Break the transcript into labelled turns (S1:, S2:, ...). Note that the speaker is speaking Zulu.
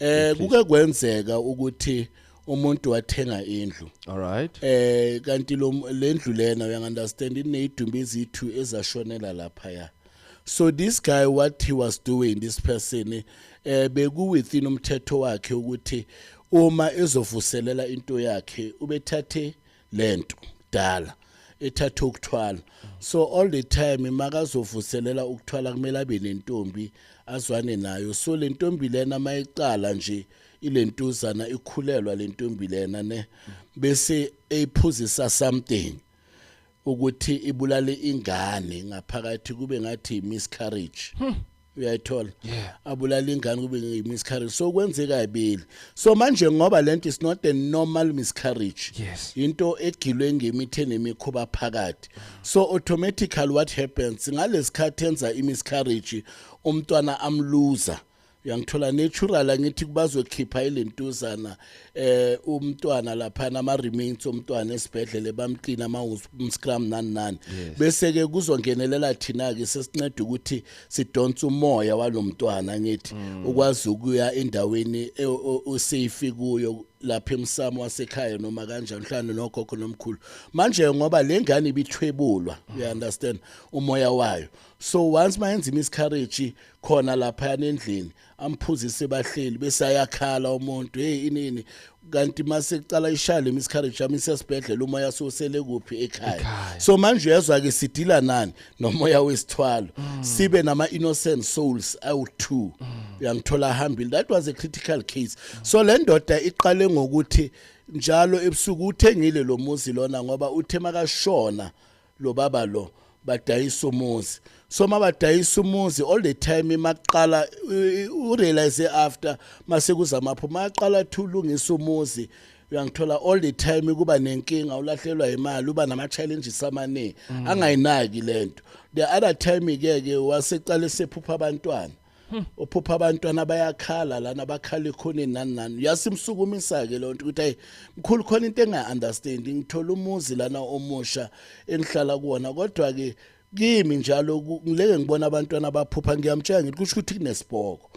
S1: please.
S2: Kuke kwenzeka ukuthi umuntu wathenga indlu.
S1: All right.
S2: Kanti lendlu lena you understand ineyidumbu ezithu ezashonela lapha ya. So this guy what he was doing, this person beku within umthetho wakhe ukuthi uma ezovuselela into yakhe ubethathe lento dala ethatha ukuthwala. So all the time makazovuselela ukuthwala kumele abe nentombi azwane nayo. So le ntombi lena mayiqala nje ilentuzana ikhulelwa le ntombi lena ne bese eyiphuzisa something ukuthi ibulale ingane ngaphakathi kube ngathi miscarriage. Uyayithola abulala ingane kube miscarriage. So kwenzeka ibili. So manje ngoba lento is not a normal miscarriage.
S1: Yes.
S2: Into egilwe ngemithi nemikhuba phakathi. So automatically what happens ngalesikhathi enza imiscarriage umntwana amluza. Uyangithola natural angithi kubazokhipha ilentuzana umntwana lapha nama remains umntwana esibhedlele bamclean scrum nani bese ke kuzongenelela thina ke sesincede ukuthi sidonsa umoya walomntwana ngithi ukwazi ukuya endaweni osafe kuyo lapha emsamo wasekhaya noma kanjani mhlawumbe nokhokho nomkhulu manje ngoba lengane ibithwebulwa you understand umoya wayo. So once mayenza imiscarriage khona lapha endlini amphuzise bahleli bese ayakhala umuntu inini kanti mase kucala ishale imiscarriage amisesibhedlela umoya sosele kuphi ekhaya. So manje uyazwa ke sidila nani nomoya wesithwalo sibe nama innocent souls awu2 uyangithola hambile. That was a critical case. So le ndoda iqale ngokuthi njalo ebusuku uthengile lo muzi lona ngoba uthe makashona lo baba lo badayisa umuzi. So mabadayisa umuzi all the time maqala urealize after mase kuzamapho maqala thulungisa umuzi uyangithola all the time kuba nenkinga ulahlelwa imali uba nama challenges amane angayinaki lento. The other time ke waseqala sephupha abantwana ophupha abantwana bayakhala lana bakhala ekhoneni nani yasimsukumisa ke lonto ukuthi hey mkhulu khona into enga understand ngithola umuzi lana omusha engihlala kuona kodwa ke kimi njalo ngileke ngibona abantwana abaphupha ngiyamtshela ngithi kusho ukuthi kunesibhoko